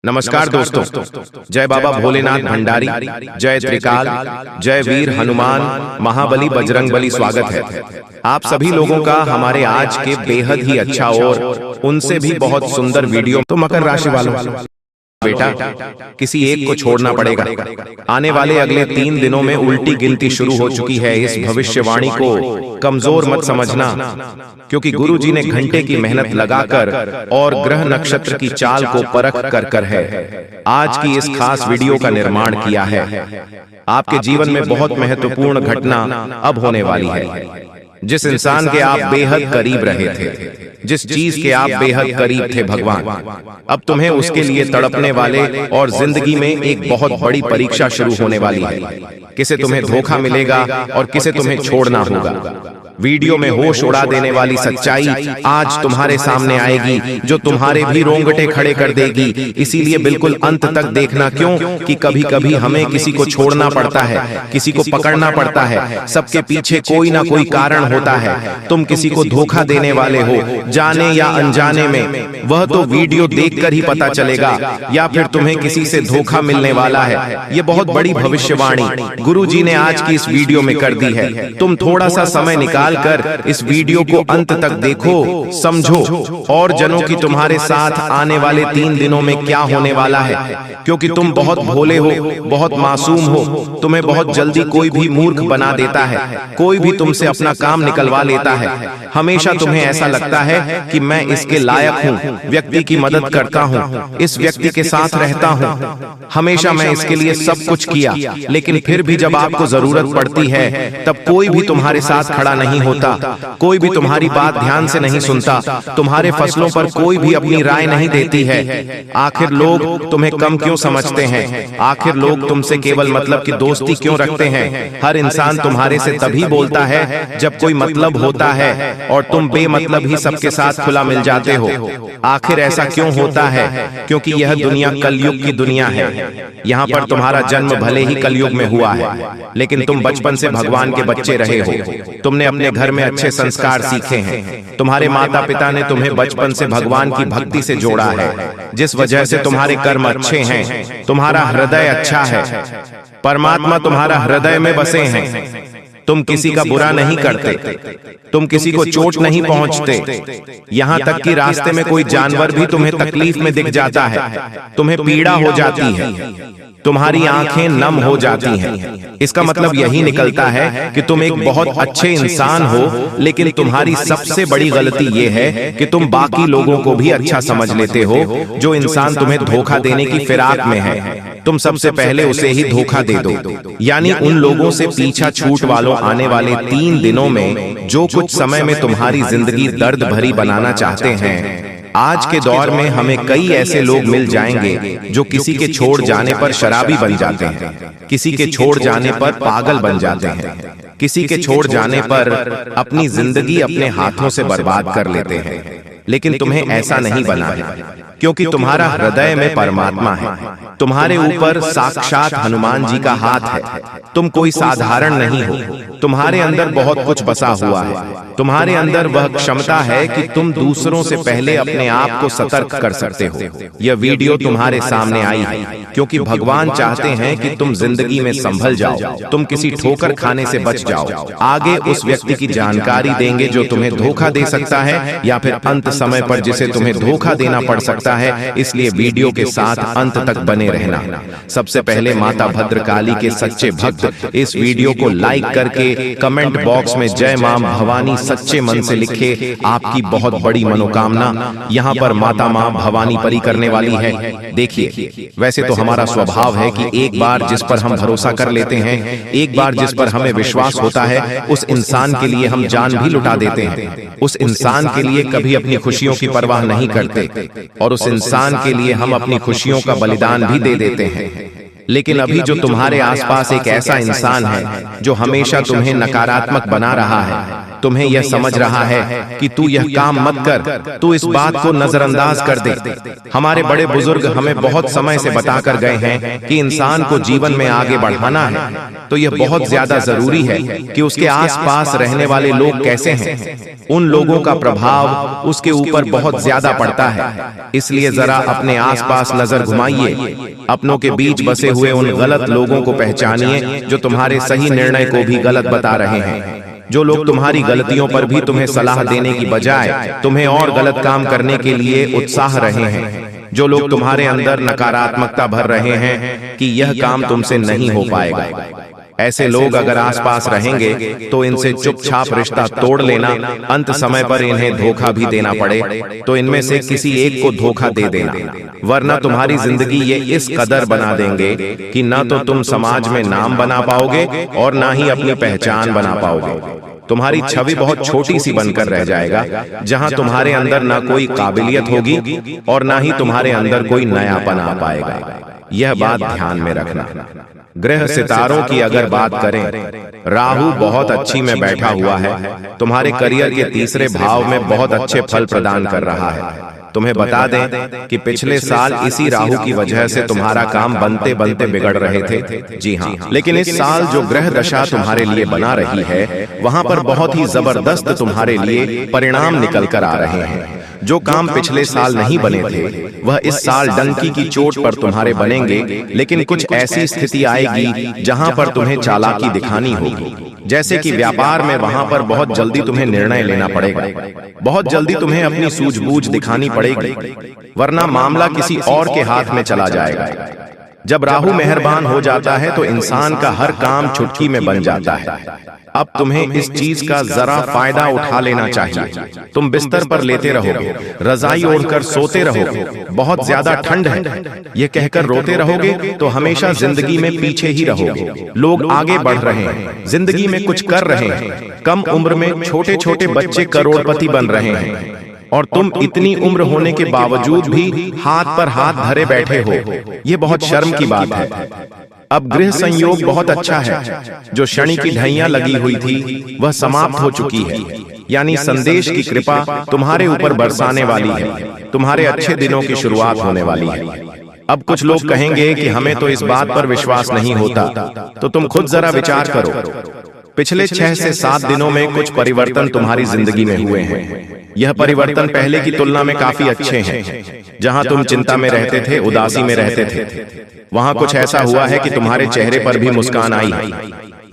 नमस्कार दोस्तों, जय बाबा भोलेनाथ भंडारी, जय त्रिकाल, जय वीर हनुमान, महाबली बजरंगबली। स्वागत है आप सभी लोगों का हमारे आज के बेहद ही अच्छा और उनसे भी बहुत सुंदर वीडियो। तो मकर राशि वालों, बेटा किसी एक को छोड़ना पड़ेगा। आने वाले अगले 3 दिनों में उल्टी गिनती शुरू हो चुकी है। इस भविष्यवाणी को कमजोर मत समझना, क्योंकि गुरु जी ने घंटे की मेहनत लगाकर और ग्रह नक्षत्र की चाल को परख कर है आज की इस खास वीडियो का निर्माण किया है। आपके जीवन में बहुत महत्वपूर्ण घटना अब होने वाली है। जिस इंसान के आप बेहद करीब रहे थे, जिस चीज के आप बेहद करीब थे भगवान, अब तुम्हें उसके लिए तड़पने वाले और जिंदगी में एक बहुत बड़ी परीक्षा शुरू होने वाली है। किसे तुम्हें धोखा मिलेगा और किसे तुम्हें छोड़ना होगा। वीडियो में होश उड़ा देने वाली सच्चाई आज तुम्हारे सामने आएगी, जो तुम्हारे भी रोंगटे खड़े कर देगी। इसीलिए बिल्कुल अंत तक देखना। क्यों कि कभी कभी हमें किसी को छोड़ना पड़ता है, किसी को पकड़ना पड़ता है। सबके पीछे कोई ना कोई कारण होता है। तुम किसी को धोखा देने वाले हो, जाने या अनजाने में, वह तो वीडियो देखकर ही पता चलेगा, या फिर तुम्हें किसी से धोखा मिलने वाला है। ये बहुत बड़ी भविष्यवाणी गुरु जी ने आज की इस वीडियो में कर दी है। तुम थोड़ा सा समय निकाल कर इस वीडियो को अंत तक देखो, समझो और जनों की तुम्हारे साथ आने वाले 3 दिनों में क्या होने वाला है। क्योंकि तुम बहुत भोले हो, बहुत मासूम हो। तुम्हें बहुत जल्दी कोई भी मूर्ख बना देता है, कोई भी तुमसे अपना काम निकलवा लेता है। हमेशा तुम्हें ऐसा लगता है कि मैं इसके लायक हूँ, व्यक्ति की मदद करता हूँ, इस व्यक्ति के साथ रहता हूँ, हमेशा मैं इसके लिए सब कुछ किया। लेकिन फिर भी जब आपको जरूरत पड़ती है तब कोई भी तुम्हारे साथ खड़ा नहीं होता, कोई भी तुम्हारी बात ध्यान से नहीं सुनता, तुम्हारे फैसलों पर कोई भी अपनी राय नहीं देती है। आखिर लोग तुम्हें कम क्यों समझते हैं? आखिर लोग तुमसे केवल मतलब की दोस्ती क्यों रखते हैं? हर इंसान तुम्हारे से तभी बोलता है जब कोई मतलब होता है, और तुम बेमतलब ही सबके साथ खुला मिल जाते हो। आखिर ऐसा क्यों होता है? क्योंकि यह दुनिया कलयुग की दुनिया है। यहाँ पर तुम्हारा जन्म भले ही कलयुग में हुआ है, लेकिन तुम बचपन से भगवान के बच्चे रहे हो। तुमने अपने घर में अच्छे संस्कार सीखे हैं। तुम्हारे माता पिता ने तुम्हें बचपन से भगवान की भक्ति से जोड़ा है, जिस वजह से तुम्हारे कर्म अच्छे हैं, तुम्हारा हृदय अच्छा है, परमात्मा तुम्हारा हृदय में बसे हैं। तुम किसी का बुरा नहीं करते, तुम किसी को चोट नहीं पहुंचते। यहाँ तक कि रास्ते में कोई जानवर भी तुम्हें तकलीफ में दिख जाता है, तुम्हें पीड़ा हो जाती है, तुम्हारी आंखें नम हो जाती हैं। इसका मतलब यही निकलता है कि तुम एक बहुत अच्छे इंसान हो, लेकिन तुम्हारी सबसे बड़ी गलती यह है कि तुम बाकी लोगों को भी अच्छा समझ लेते हो। जो इंसान तुम्हें धोखा देने की फिराक में है, तुम सबसे पहले उसे ही धोखा दे दो। यानी उन लोगों से पीछा छूट वालों, आने वाले 3 दिनों में जो कुछ समय में तुम्हारी जिंदगी दर्द भरी बनाना चाहते हैं। आज के दौर में हमें कई ऐसे लोग मिल जाएंगे जो किसी के छोड़ जाने पर शराबी बन जाते हैं, किसी के छोड़ जाने पर पागल बन जाते हैं, किसी के छोड़ जाने पर अपनी जिंदगी अपने हाथों से बर्बाद कर लेते हैं। लेकिन तुम्हें ऐसा नहीं बना है, क्योंकि तुम्हारा हृदय में परमात्मा है। तुम्हारे ऊपर साक्षात हनुमान जी का हाथ है। तुम कोई साधारण नहीं हो, तुम्हारे अंदर बहुत कुछ बसा हुआ है। तुम्हारे अंदर वह क्षमता है कि तुम दूसरों से पहले अपने आप को सतर्क कर सकते हो। यह वीडियो तुम्हारे सामने आई है क्योंकि भगवान चाहते हैं कि तुम जिंदगी में संभल जाओ, तुम किसी ठोकर खाने से बच जाओ। आगे उस व्यक्ति की जानकारी देंगे जो तुम्हें धोखा दे सकता है, या फिर अंत समय पर जिसे तुम्हें धोखा देना पड़ सकता है। इसलिए वीडियो के साथ अंत तक बने रहना। सबसे पहले माता भद्रकाली के सच्चे भक्त इस वीडियो को लाइक करके कमेंट बॉक्स में जय मां भवानी सच्चे मन से लिखे। आपकी बहुत बड़ी मनोकामना यहाँ पर माता मां भवानी परी करने वाली है। देखिए, वैसे तो हमारा स्वभाव है कि एक बार जिस पर हम भरोसा कर लेते हैं, एक बार जिस पर हमें विश्वास होता है, उस इंसान के लिए हम जान भी लुटा देते हैं। उस इंसान के लिए कभी अपनी खुशियों की परवाह नहीं करते, और उस इंसान के लिए हम अपनी खुशियों का बलिदान भी दे देते हैं। लेकिन अभी जो तुम्हारे आसपास एक ऐसा इंसान है जो हमेशा तुम्हें नकारात्मक बना रहा है, तुम्हें यह समझ रहा है कि तू यह काम मत कर, तू इस बात को नजरअंदाज कर दे। हमारे बड़े बुजुर्ग हमें बहुत समय से बताकर गए हैं कि इंसान को जीवन में आगे बढ़ाना है तो यह बहुत ज्यादा जरूरी है कि उसके आसपास रहने वाले लोग कैसे हैं, उन लोगों का प्रभाव उसके ऊपर बहुत ज्यादा पड़ता है। इसलिए जरा अपने आसपास नजर घुमाइए, अपनों के बीच बसे हुए उन गलत लोगों को पहचानिए जो तुम्हारे सही निर्णय को भी गलत बता रहे हैं, जो लोग तुम्हारी गलतियों पर भी तुम्हें सलाह देने की बजाय तुम्हें और गलत काम करने के लिए उत्साह रहे हैं, जो लोग तुम्हारे अंदर नकारात्मकता भर रहे हैं कि यह काम तुमसे नहीं हो पाएगा। ऐसे लोग अगर आसपास रहेंगे तो इनसे चुपचाप रिश्ता तोड़ लेना, अंत समय पर इन्हें धोखा भी देना पड़े तो इनमें से किसी एक को धोखा दे देना, वरना तुम्हारी जिंदगी ये इस कदर बना देंगे कि ना तो तुम समाज में नाम बना पाओगे और ना ही अपनी पहचान बना पाओगे। तुम्हारी छवि बहुत छोटी सी बनकर रह जाएगा, जहां तुम्हारे अंदर ना कोई काबिलियत होगी और ना ही तुम्हारे अंदर कोई नयापन आ पाएगा। यह बात ध्यान में रखना। ग्रह सितारों की अगर बात करें, राहु बहुत अच्छी में बैठा हुआ है, तुम्हारे करियर के तीसरे भाव में बहुत अच्छे फल प्रदान कर रहा है। तुम्हें बता दें कि पिछले साल इसी राहु की वजह से तुम्हारा काम बनते बनते बिगड़ रहे थे। जी हाँ, लेकिन इस साल जो ग्रह दशा तुम्हारे लिए बना रही है, वहां पर बहुत ही जबरदस्त तुम्हारे लिए परिणाम निकल कर आ रहे हैं। जो काम पिछले साल नहीं बने थे वह इस साल डंकी की चोट पर तुम्हारे बनेंगे, लेकिन कुछ ऐसी स्थिति आएगी जहां पर तुम्हें चालाकी दिखानी होगी। जैसे कि व्यापार में वहां पर बहुत जल्दी तुम्हें निर्णय लेना पड़ेगा, बहुत जल्दी तुम्हें अपनी सूझबूझ दिखानी पड़ेगी, वरना मामला किसी और के हाथ में चला जाएगा। जब राहु मेहरबान हो जाता है तो इंसान का हर काम चुटकी में बन जाता है। अब तुम्हें इस चीज का जरा फायदा उठा लेना चाहिए। तुम बिस्तर पर लेटे रहोगे, रजाई ओढ़कर सोते रहोगे, बहुत ज्यादा ठंड है ये कहकर रोते रहोगे तो हमेशा जिंदगी में पीछे ही रहोगे। लोग आगे बढ़ रहे हैं, जिंदगी में कुछ कर रहे हैं, कम उम्र में छोटे छोटे बच्चे करोड़पति बन रहे हैं और तुम इतनी उम्र होने के बावजूद भी हाथ पर हाथ धरे बैठे हो। ये बहुत शर्म की बात है। अब गृह संयोग बहुत अच्छा है, जो शनि की ढैया लगी हुई थी वह समाप्त हो चुकी है, यानी संदेश की कृपा तुम्हारे ऊपर बरसाने वाली है, तुम्हारे अच्छे दिनों की शुरुआत होने वाली है। अब कुछ लोग कहेंगे कि हमें तो इस बात पर विश्वास नहीं होता, तो तुम खुद जरा विचार करो। पिछले 6 से 7 दिनों में कुछ परिवर्तन तुम्हारी जिंदगी में हुए हैं। यह परिवर्तन पहले की तुलना में काफी अच्छे हैं। जहां तुम चिंता में रहते थे, उदासी में रहते थे, वहां कुछ ऐसा हुआ है कि तुम्हारे चेहरे पर भी मुस्कान आई,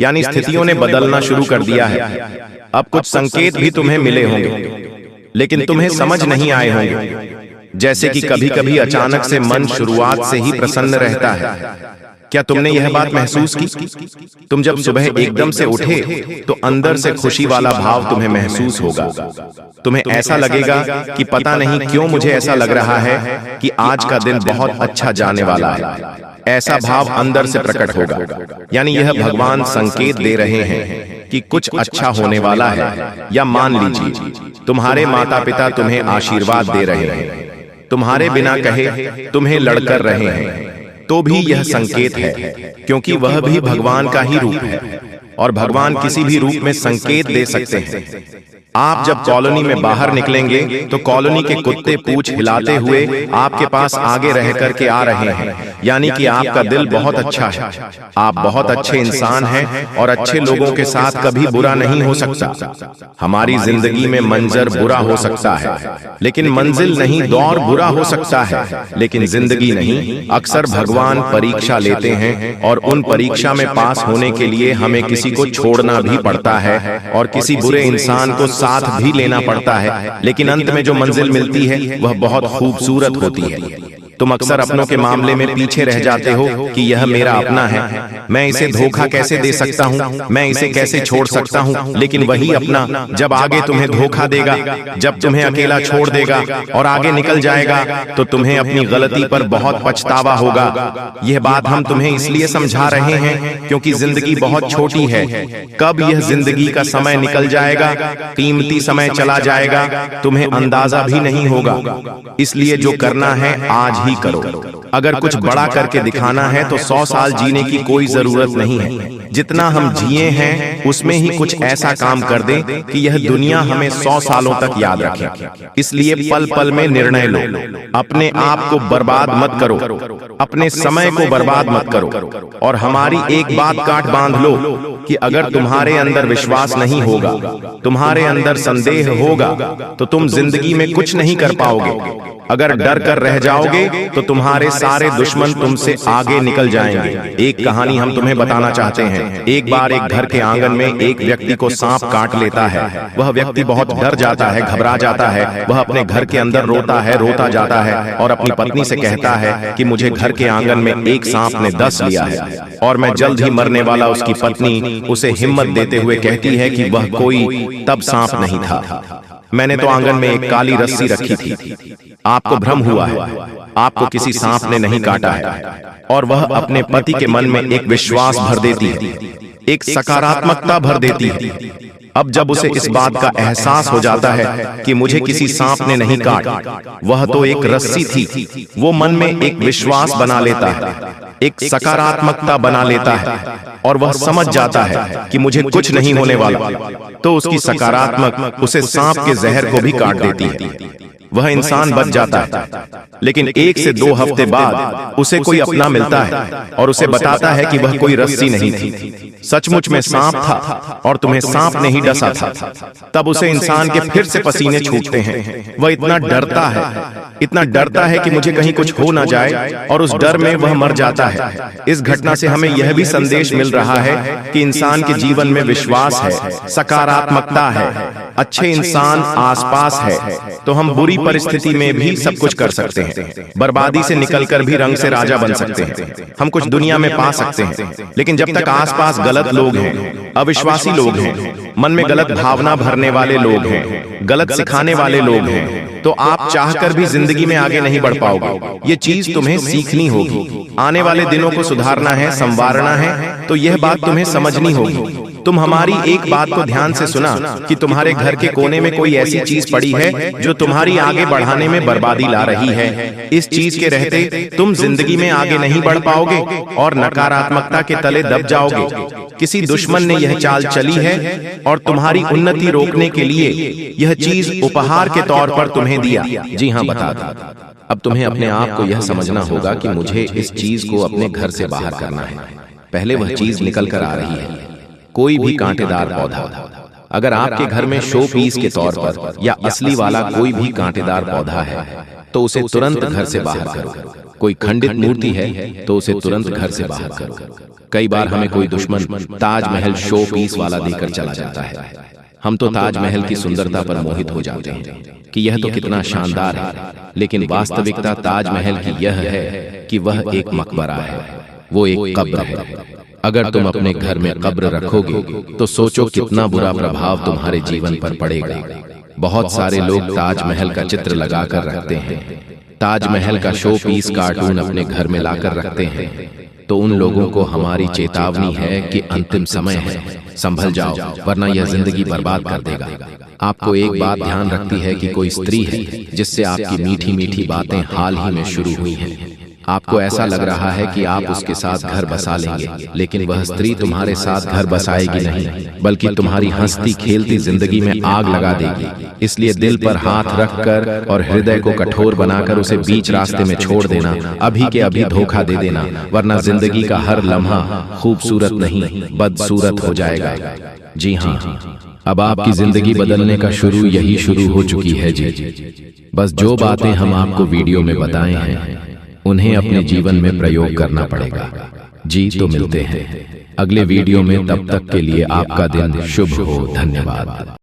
यानी स्थितियों ने बदलना शुरू कर दिया है। अब कुछ संकेत भी तुम्हें मिले होंगे, लेकिन तुम्हें समझ नहीं आए होंगे। जैसे कि कभी कभी अचानक से मन शुरुआत से ही प्रसन्न रहता है। क्या तुमने यह बात महसूस की? तुम जब सुबह एकदम से उठे तो अंदर से खुशी वाला भाव तुम्हें महसूस होगा। तुम्हें ऐसा लगेगा कि पता नहीं क्यों मुझे ऐसा लग रहा है कि आज का दिन बहुत अच्छा जाने वाला है। ऐसा भाव अंदर से प्रकट होगा, यानी यह भगवान संकेत दे रहे हैं कि कुछ अच्छा होने वाला है। या मान लीजिए तुम्हारे माता पिता तुम्हें आशीर्वाद दे रहे हैं, तुम्हारे बिना कहे तुम्हें लड़कर रहे हैं, तो भी यह संकेत है, क्योंकि वह भी भगवान का ही रूप है और भगवान किसी भी रूप में संकेत दे सकते हैं। आप जब कॉलोनी में बाहर निकलेंगे तो कॉलोनी के कुत्ते पूंछ हिलाते हुए आपके पास आगे रह करके आ रहे हैं, यानी कि आपका दिल बहुत अच्छा है, आप बहुत अच्छे इंसान हैं और अच्छे लोगों के साथ कभी बुरा नहीं हो सकता। हमारी जिंदगी में मंजर बुरा हो सकता है, लेकिन मंजिल नहीं, दौर बुरा हो सकता है, लेकिन जिंदगी नहीं। अक्सर भगवान परीक्षा लेते हैं और उन परीक्षा में पास होने के लिए हमें किसी को छोड़ना भी पड़ता है और किसी बुरे इंसान को साथ भी लेना पड़ता है, लेकिन अंत में जो मंजिल मिलती है वह बहुत खूबसूरत होती है। तुम अक्सर अपनों के मामले में पीछे रह जाते हो कि यह मेरा अपना है, मैं इसे धोखा कैसे दे सकता हूँ, मैं इसे कैसे छोड़ सकता हूँ। लेकिन वही अपना जब आगे तुम्हें धोखा देगा, जब तुम्हें अकेला छोड़ देगा और आगे निकल जाएगा, तो तुम्हें अपनी गलती पर बहुत पछतावा होगा। यह बात हम तुम्हें इसलिए समझा रहे हैं क्योंकि जिंदगी बहुत छोटी है। कब यह जिंदगी का समय निकल जाएगा, कीमती समय चला जाएगा, तुम्हें अंदाजा भी नहीं होगा। इसलिए जो करना है आज ही करो। अगर कुछ बड़ा करके दिखाना है तो 100 साल जीने की कोई जरूरत नहीं है। जितना हम जिए हैं उसमें ही कुछ ऐसा काम कर दें कि यह दुनिया हमें 100 सालों तक याद रखे। इसलिए पल पल में निर्णय लो। अपने आप को बर्बाद मत करो, अपने समय को बर्बाद मत करो। और हमारी एक बात काट बांध लो कि अगर तुम्हारे अंदर विश्वास नहीं होगा, तुम्हारे अंदर संदेह होगा, तो तुम जिंदगी में कुछ नहीं कर पाओगे। अगर डर कर रह जाओगे तो तुम्हारे सारे दुश्मन तुमसे आगे निकल जाएंगे। एक कहानी हम तुम्हें बताना चाहते हैं। एक बार एक घर के आंगन में एक व्यक्ति को सांप काट लेता है। वह व्यक्ति बहुत डर जाता है, घबरा जाता है। वह अपने घर के अंदर रोता है, रोता जाता है और अपनी पत्नी से कहता है कि मुझे घर के आंगन में एक सांप ने डस लिया है और मैं जल्द ही मरने वाला। उसकी पत्नी उसे हिम्मत देते हुए कहती है कि वह कोई तब सांप नहीं था, मैंने तो आंगन में एक काली रस्सी रखी थी। आपको भ्रम हुआ है, आपको किसी सांप ने नहीं काटा है। और वह अपने पति के मन में एक विश्वास भर देती है, एक सकारात्मकता भर देती है। अब जब उसे इस बात का एहसास हो जाता है कि मुझे किसी सांप ने नहीं काटा, वह तो एक रस्सी थी, वो मन में एक विश्वास बना लेता है, एक सकारात्मकता बना लेता है और वह समझ जाता है कि मुझे कुछ नहीं होने वाला। तो उसकी सकारात्मक उसे सांप के जहर को भी काट देती है। वह इंसान बच जाता है। लेकिन 1 से 2 हफ्ते बाद उसे कोई अपना मिलता है और उसे बताता है कि वह कोई रस्सी नहीं थी, सचमुच में सांप था और तुम्हें सांप ने ही डसा था। तब उसे इंसान के फिर से पसीने छूटते हैं। वह इतना डरता है, इतना डरता है कि मुझे कहीं कुछ हो ना जाए और उस डर में वह मर जाता है। इस घटना से हमें यह भी संदेश मिल रहा है कि इंसान के जीवन में विश्वास है, सकारात्मकता है, अच्छे इंसान आसपास है तो हम बुरी परिस्थिति में भी सब कुछ कर सकते हैं। बर्बादी से निकलकर भी रंग से राजा बन सकते हैं। हम कुछ दुनिया में पा सकते हैं। लेकिन जब तक आसपास गलत लोग हैं, अविश्वासी लोग हैं, मन में गलत भावना भरने वाले लोग हैं, गलत सिखाने वाले लोग हैं, तो आप चाहकर भी जिंदगी में आगे नहीं बढ़ पाओगे। ये चीज तुम्हें सीखनी होगी। आने वाले दिनों को सुधारना है, संवारना है, तो यह बात तुम्हें समझनी होगी। तुम हमारी एक बात को ध्यान से सुना कि तुम्हारे घर के कोने में कोई ऐसी चीज पड़ी है जो तुम्हारी आगे बढ़ाने में बर्बादी ला रही है। इस चीज के रहते तुम जिंदगी में आगे नहीं बढ़ पाओगे और नकारात्मकता के तले दब जाओगे। किसी दुश्मन ने यह चाल चली है और तुम्हारी उन्नति रोकने के लिए यह चीज उपहार के तौर पर तुम्हें दिया। जी हाँ, बता दो। अब तुम्हें अपने आप को यह समझना होगा कि मुझे इस चीज को अपने घर से बाहर करना है। पहले वह चीज निकल कर आ रही है। कोई भी कांटेदार पौधा, अगर आपके घर में शो पीस के तौर पर या असली वाला कोई भी कांटेदार पौधा है तो उसे तुरंत घर से बाहर करो। कोई खंडित मूर्ति है तो उसे तुरंत घर से बाहर करो। कई बार हमें कोई दुश्मन ताजमहल शो पीस वाला देकर चला जाता है। हम तो ताजमहल की सुंदरता पर मोहित हो जाते हैं कि यह तो कितना शानदार है, लेकिन वास्तविकता ताजमहल की यह है कि वह एक मकबरा है, वो एक कब्र है। अगर तुम अपने घर में कब्र रखोगे तो सोचो कितना बुरा प्रभाव तुम्हारे जीवन पर पड़ेगा। बहुत सारे लोग ताजमहल का चित्र लगाकर रखते हैं, ताजमहल का शो पीस कार्टून अपने घर में लाकर रखते हैं। तो उन लोगों को हमारी चेतावनी है कि अंतिम समय है, संभल जाओ, वरना यह जिंदगी बर्बाद कर देगा। आपको एक बात ध्यान रखती है कि कोई स्त्री है जिससे आपकी मीठी मीठी बातें हाल ही में शुरू हुई हैं। आपको ऐसा लग रहा है कि आप उसके साथ घर बसा लेंगे, लेकिन वह स्त्री तुम्हारे साथ घर बसाएगी नहीं, बल्कि तुम्हारी हंसती खेलती जिंदगी में आग लगा देगी। इसलिए दिल पर हाथ रखकर और हृदय को कठोर बनाकर उसे बीच रास्ते में छोड़ देना, अभी के अभी धोखा दे देना, वरना जिंदगी का हर लम्हा खूबसूरत नहीं बदसूरत हो जाएगा। जी हाँ, अब आपकी जिंदगी बदलने का यही शुरू हो चुकी है जी। बस जो बातें हम आपको वीडियो में बताए हैं उन्हें अपने जीवन में प्रयोग करना पड़ेगा। जी तो मिलते हैं अगले वीडियो में, तब तक के लिए आपका दिन शुभ हो। धन्यवाद।